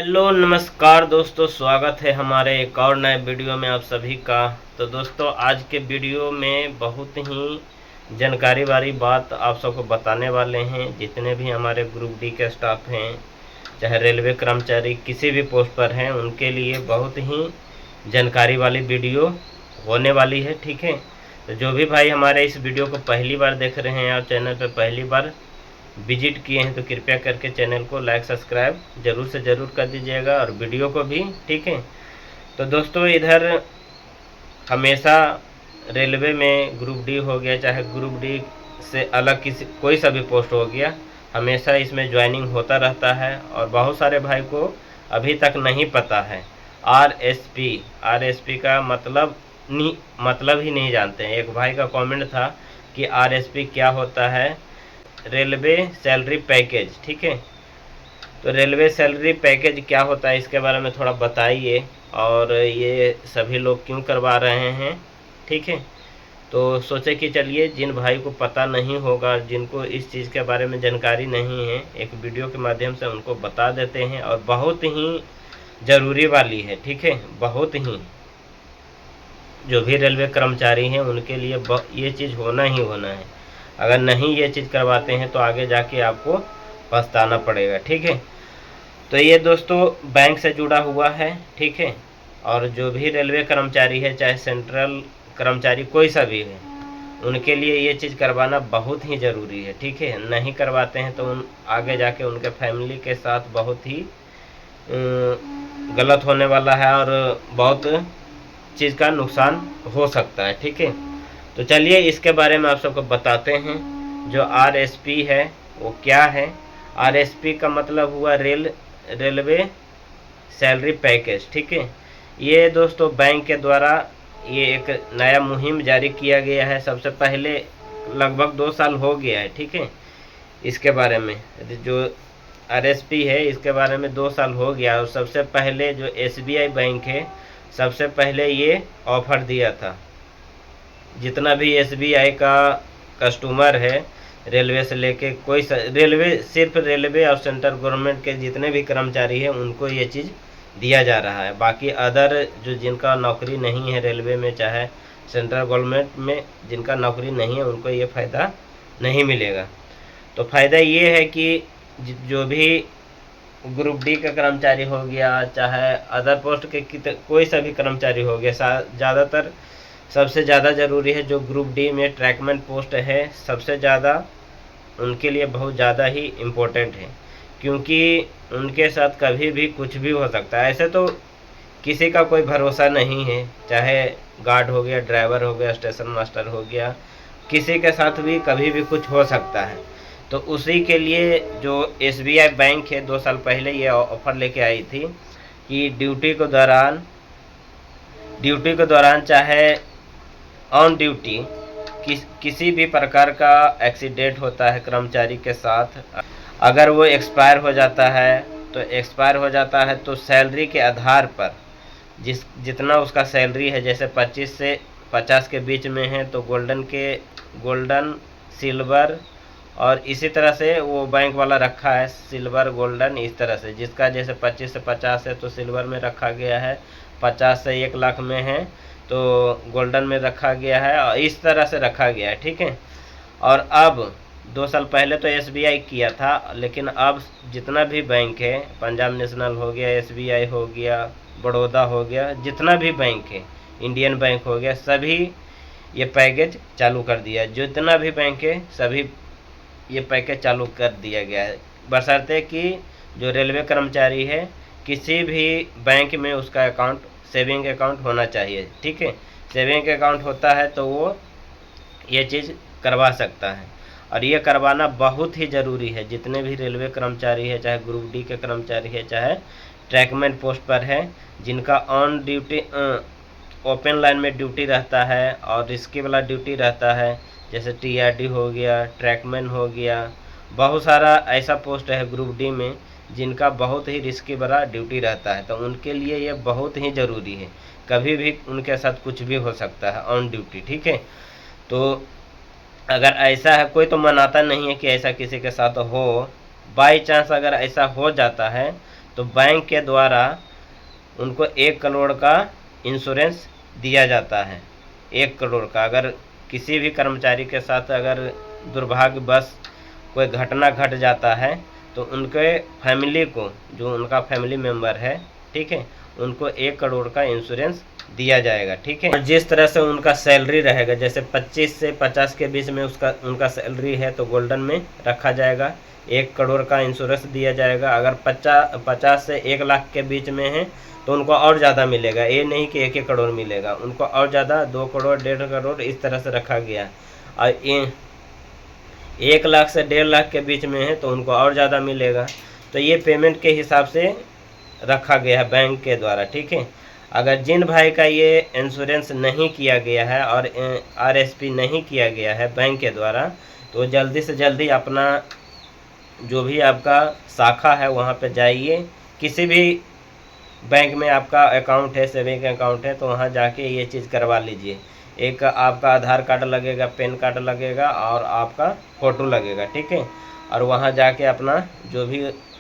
Hello नमस्कार दोस्तों, स्वागत है हमारे एक और नए वीडियो में आप सभी का। तो दोस्तों, आज के वीडियो में बहुत ही जानकारी वाली बात आप सबको बताने वाले हैं। जितने भी हमारे ग्रुप डी के स्टाफ हैं, चाहे रेलवे कर्मचारी किसी भी पोस्ट पर हैं, उनके लिए बहुत ही जानकारी वाली वीडियो होने वाली है। ठीक है, तो जो भी भाई हमारे इस वीडियो को पहली बार देख रहे हैं और चैनल पर पहली बार विजिट किए हैं, तो कृपया करके चैनल को लाइक सब्सक्राइब ज़रूर से ज़रूर कर दीजिएगा और वीडियो को भी। ठीक है, तो दोस्तों, इधर हमेशा रेलवे में ग्रुप डी हो गया, चाहे ग्रुप डी से अलग किसी कोई सा भी पोस्ट हो गया, हमेशा इसमें ज्वाइनिंग होता रहता है। और बहुत सारे भाई को अभी तक नहीं पता है आरएसपी का मतलब ही नहीं जानते हैं। एक भाई का कमेंट था कि आरएसपी क्या होता है, रेलवे सैलरी पैकेज। ठीक है, तो रेलवे सैलरी पैकेज क्या होता है, इसके बारे में थोड़ा बताइए, और ये सभी लोग क्यों करवा रहे हैं। ठीक है, तो सोचे कि चलिए जिन भाई को पता नहीं होगा, जिनको इस चीज़ के बारे में जानकारी नहीं है, एक वीडियो के माध्यम से उनको बता देते हैं। और बहुत ही ज़रूरी वाली है। ठीक है, बहुत ही जो भी रेलवे कर्मचारी हैं उनके लिए ये चीज़ होना ही होना है। अगर नहीं ये चीज़ करवाते हैं तो आगे जाके आपको पछताना पड़ेगा। ठीक है, तो ये दोस्तों बैंक से जुड़ा हुआ है। ठीक है, और जो भी रेलवे कर्मचारी है, चाहे सेंट्रल कर्मचारी कोई सा भी है, उनके लिए ये चीज़ करवाना बहुत ही ज़रूरी है। ठीक है, नहीं करवाते हैं तो आगे जाके उनके फैमिली के साथ बहुत ही गलत होने वाला है और बहुत चीज़ का नुकसान हो सकता है। ठीक है, तो चलिए इसके बारे में आप सबको बताते हैं। जो आरएसपी है वो क्या है। आरएसपी का मतलब हुआ रेलवे सैलरी पैकेज। ठीक है, ये दोस्तों बैंक के द्वारा ये एक नया मुहिम जारी किया गया है। सबसे पहले लगभग 2 साल हो गया है। ठीक है, इसके बारे में जो आरएसपी है इसके बारे में 2 साल हो गया। और सबसे पहले जो एसबीआई बैंक है, सबसे पहले ये ऑफर दिया था। जितना भी एसबीआई का कस्टमर है, रेलवे से लेके कोई रेलवे, सिर्फ रेलवे और सेंट्रल गवर्नमेंट के जितने भी कर्मचारी हैं उनको ये चीज़ दिया जा रहा है। बाकी अदर जो जिनका नौकरी नहीं है रेलवे में, चाहे सेंट्रल गवर्नमेंट में जिनका नौकरी नहीं है, उनको ये फ़ायदा नहीं मिलेगा। तो फ़ायदा ये है कि जो भी ग्रुप डी का कर्मचारी हो गया, चाहे अदर पोस्ट के कोई सा भी कर्मचारी हो गया, ज़्यादातर सबसे ज़्यादा ज़रूरी है जो ग्रुप डी में ट्रैकमैन पोस्ट है, सबसे ज़्यादा उनके लिए बहुत ज़्यादा ही इम्पोर्टेंट है, क्योंकि उनके साथ कभी भी कुछ भी हो सकता है। ऐसे तो किसी का कोई भरोसा नहीं है, चाहे गार्ड हो गया, ड्राइवर हो गया, स्टेशन मास्टर हो गया, किसी के साथ भी कभी भी कुछ हो सकता है। तो उसी के लिए जो एसबीआई बैंक है 2 साल पहले ये ऑफ़र लेके आई थी कि ड्यूटी के दौरान चाहे ऑन ड्यूटी किसी भी प्रकार का एक्सीडेंट होता है कर्मचारी के साथ, अगर वो एक्सपायर हो जाता है तो सैलरी के आधार पर जितना उसका सैलरी है, जैसे 25 से 50 के बीच में है तो गोल्डन सिल्वर, और इसी तरह से वो बैंक वाला रखा है सिल्वर गोल्डन, इस तरह से जिसका जैसे 25 से 50 है तो सिल्वर में रखा गया है, 50 से 1 लाख में है तो गोल्डन में रखा गया है, और इस तरह से रखा गया है। ठीक है, और अब 2 साल पहले तो एसबीआई किया था, लेकिन अब जितना भी बैंक है, पंजाब नेशनल हो गया, एसबीआई हो गया, बड़ौदा हो गया, जितना भी बैंक है, इंडियन बैंक हो गया, सभी ये पैकेज चालू कर दिया। जितना भी बैंक है सभी ये पैकेज चालू कर दिया गया है, बशर्ते कि जो रेलवे कर्मचारी है किसी भी बैंक में उसका अकाउंट, सेविंग अकाउंट होना चाहिए। ठीक है, सेविंग अकाउंट होता है तो वो ये चीज़ करवा सकता है, और ये करवाना बहुत ही ज़रूरी है। जितने भी रेलवे कर्मचारी है, चाहे ग्रुप डी के कर्मचारी है, चाहे ट्रैकमैन पोस्ट पर है, जिनका ऑन ड्यूटी ओपन लाइन में ड्यूटी रहता है और रिस्की वाला ड्यूटी रहता है, जैसे टीआरडी हो गया, ट्रैकमैन हो गया, बहुत सारा ऐसा पोस्ट है ग्रुप डी में जिनका बहुत ही रिस्की वाला ड्यूटी रहता है, तो उनके लिए ये बहुत ही ज़रूरी है। कभी भी उनके साथ कुछ भी हो सकता है ऑन ड्यूटी। ठीक है, तो अगर ऐसा है, कोई तो मनाता नहीं है कि ऐसा किसी के साथ हो, बाई चांस अगर ऐसा हो जाता है तो बैंक के द्वारा उनको 1 करोड़ का इंश्योरेंस दिया जाता है। 1 करोड़ का। अगर किसी भी कर्मचारी के साथ अगर दुर्भाग्यवश कोई घटना घट जाता है तो उनके फैमिली को, जो उनका फैमिली मेम्बर है, ठीक है, उनको 1 करोड़ का इंश्योरेंस दिया जाएगा। ठीक है। और जिस तरह से उनका सैलरी रहेगा, जैसे 25 से 50 के बीच में उनका सैलरी है तो गोल्डन में रखा जाएगा, 1 करोड़ का इंश्योरेंस दिया जाएगा। अगर 50 से 1 लाख के बीच में है तो उनको और ज़्यादा मिलेगा। ये नहीं कि 1 करोड़ मिलेगा, उनको और ज़्यादा 2 करोड़ 1.5 करोड़ इस तरह से रखा गया। और 1 लाख से 1.5 लाख के बीच में है तो उनको और ज़्यादा मिलेगा। तो ये पेमेंट के हिसाब से रखा गया है बैंक के द्वारा। ठीक है। अगर जिन भाई का ये इंश्योरेंस नहीं किया गया है और RSP नहीं किया गया है बैंक के द्वारा, तो जल्दी से जल्दी अपना जो भी आपका शाखा है वहाँ पे जाइए। किसी भी बैंक में आपका अकाउंट है, सेविंग अकाउंट है, तो वहाँ जाके ये चीज़ करवा लीजिए। एक आपका आधार कार्ड लगेगा, पैन कार्ड लगेगा और आपका फ़ोटो लगेगा। ठीक है। और वहाँ जाके अपना जो भी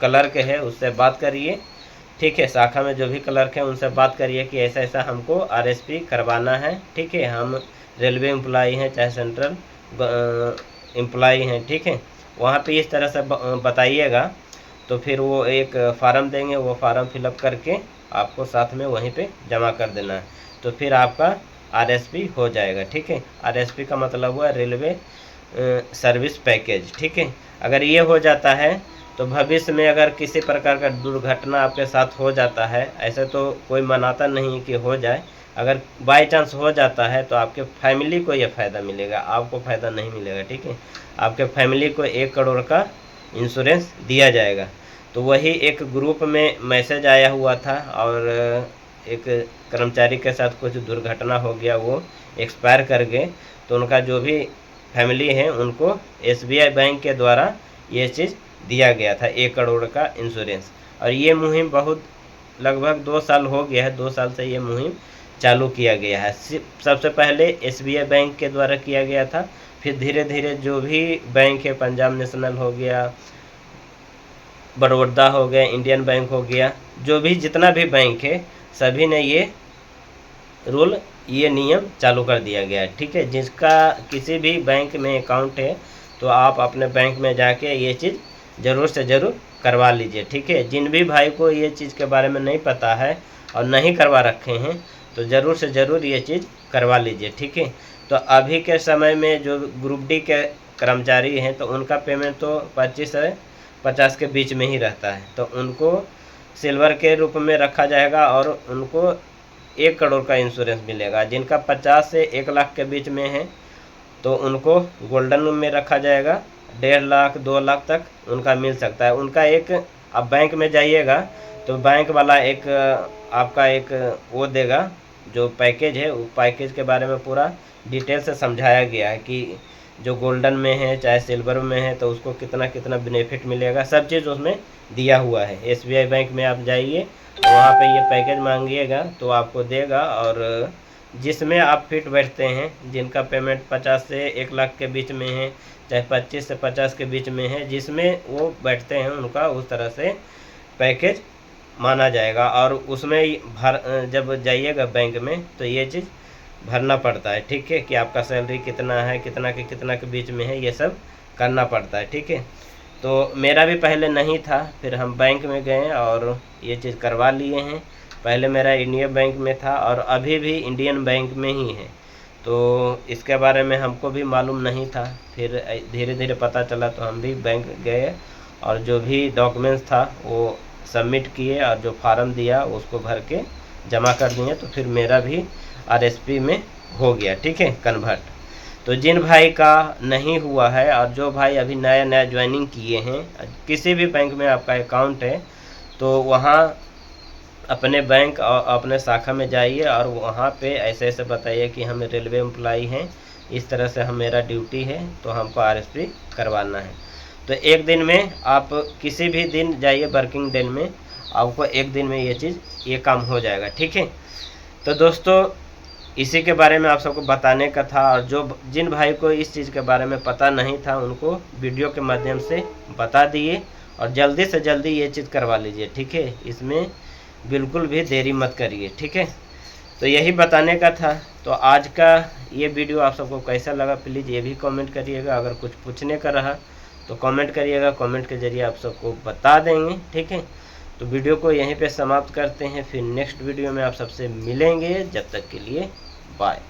क्लर्क है उससे बात करिए। ठीक है। शाखा में जो भी क्लर्क है उनसे बात करिए कि ऐसा ऐसा हमको RSP करवाना है। ठीक है। हम रेलवे एम्प्लॉई हैं, चाहे सेंट्रल एम्प्लॉई हैं। ठीक है। वहाँ पे इस तरह से बताइएगा तो फिर वो एक फार्म देंगे, वो फार्म फिलअप करके आपको साथ में वहीं पे जमा कर देना है, तो फिर आपका RSP हो जाएगा। ठीक है। RSP का मतलब हुआ रेलवे सर्विस पैकेज। ठीक है। अगर ये हो जाता है तो भविष्य में अगर किसी प्रकार का दुर्घटना आपके साथ हो जाता है, ऐसे तो कोई मनाता नहीं कि हो जाए, अगर बाई चांस हो जाता है तो आपके फैमिली को ये फ़ायदा मिलेगा, आपको फ़ायदा नहीं मिलेगा। ठीक है। आपके फैमिली को 1 करोड़ का इंश्योरेंस दिया जाएगा। तो वही एक ग्रुप में मैसेज आया हुआ था और एक कर्मचारी के साथ कुछ दुर्घटना हो गया, वो एक्सपायर कर गए, तो उनका जो भी फैमिली है उनको SBI बैंक के द्वारा ये चीज़ दिया गया था, 1 करोड़ का इंश्योरेंस। और ये मुहिम बहुत लगभग 2 साल हो गया है, 2 साल से ये मुहिम चालू किया गया है। सबसे पहले SBI बैंक के द्वारा किया गया था, फिर धीरे धीरे जो भी बैंक है, पंजाब नेशनल हो गया, बड़ौदा हो गया, इंडियन बैंक हो गया, जो भी जितना भी बैंक है सभी ने ये रूल, ये नियम चालू कर दिया गया है। ठीक है। जिसका किसी भी बैंक में अकाउंट है तो आप अपने बैंक में जाके ये चीज़ ज़रूर से ज़रूर करवा लीजिए। ठीक है। जिन भी भाई को ये चीज़ के बारे में नहीं पता है और नहीं करवा रखे हैं तो ज़रूर से ज़रूर ये चीज़ करवा लीजिए। ठीक है। तो अभी के समय में जो ग्रुप D के कर्मचारी हैं तो उनका पेमेंट तो 25 से 50 के बीच में ही रहता है, तो उनको सिल्वर के रूप में रखा जाएगा और उनको 1 करोड़ का इंश्योरेंस मिलेगा। जिनका 50 से 1 लाख के बीच में है तो उनको गोल्डन में रखा जाएगा, 1.5 लाख 2 लाख तक उनका मिल सकता है। उनका एक, अब बैंक में जाइएगा तो बैंक वाला एक आपका एक वो देगा, जो पैकेज है, वो पैकेज के बारे में पूरा डिटेल से समझाया गया है कि जो गोल्डन में है चाहे सिल्वर में है तो उसको कितना कितना बेनिफिट मिलेगा, सब चीज़ उसमें दिया हुआ है। SBI बैंक में आप जाइए तो वहाँ पे ये पैकेज मांगिएगा तो आपको देगा, और जिसमें आप फिट बैठते हैं, जिनका पेमेंट 50 से 1 लाख के बीच में है, चाहे 25 से 50 के बीच में है, जिसमें वो बैठते हैं उनका उस तरह से पैकेज माना जाएगा। और उसमें जब जाइएगा बैंक में तो ये चीज़ भरना पड़ता है। ठीक है। कि आपका सैलरी कितना है, कितना के बीच में है, ये सब करना पड़ता है। ठीक है। तो मेरा भी पहले नहीं था, फिर हम बैंक में गए और ये चीज़ करवा लिए हैं। पहले मेरा इंडियन बैंक में था और अभी भी इंडियन बैंक में ही है, तो इसके बारे में हमको भी मालूम नहीं था। फिर धीरे धीरे पता चला तो हम भी बैंक गए और जो भी डॉक्यूमेंट्स था वो सबमिट किए और जो फार्म दिया उसको भर के जमा कर दिए, तो फिर मेरा भी RSP में हो गया। ठीक है, कन्वर्ट। तो जिन भाई का नहीं हुआ है और जो भाई अभी नया नया ज्वाइनिंग किए हैं, किसी भी बैंक में आपका अकाउंट है तो वहाँ अपने बैंक और अपने शाखा में जाइए और वहाँ पे ऐसे ऐसे बताइए कि हम रेलवे एम्प्लॉई हैं, इस तरह से हम मेरा ड्यूटी है तो हमको RSP करवाना है। तो 1 दिन में आप किसी भी दिन जाइए, वर्किंग डे में आपको 1 दिन में ये काम हो जाएगा। ठीक है। तो दोस्तों इसी के बारे में आप सबको बताने का था, और जिन भाई को इस चीज़ के बारे में पता नहीं था उनको वीडियो के माध्यम से बता दिए और जल्दी से जल्दी ये चीज़ करवा लीजिए, ठीक है। इसमें बिल्कुल भी देरी मत करिए, ठीक है। तो यही बताने का था। तो आज का ये वीडियो आप सबको कैसा लगा प्लीज़ ये भी कमेंट करिएगा। अगर कुछ पूछने का रहा तो कमेंट करिएगा, कमेंट के ज़रिए आप सबको बता देंगे, ठीक है। तो वीडियो को यहीं पे समाप्त करते हैं, फिर नेक्स्ट वीडियो में आप सबसे मिलेंगे। जब तक के लिए बाय।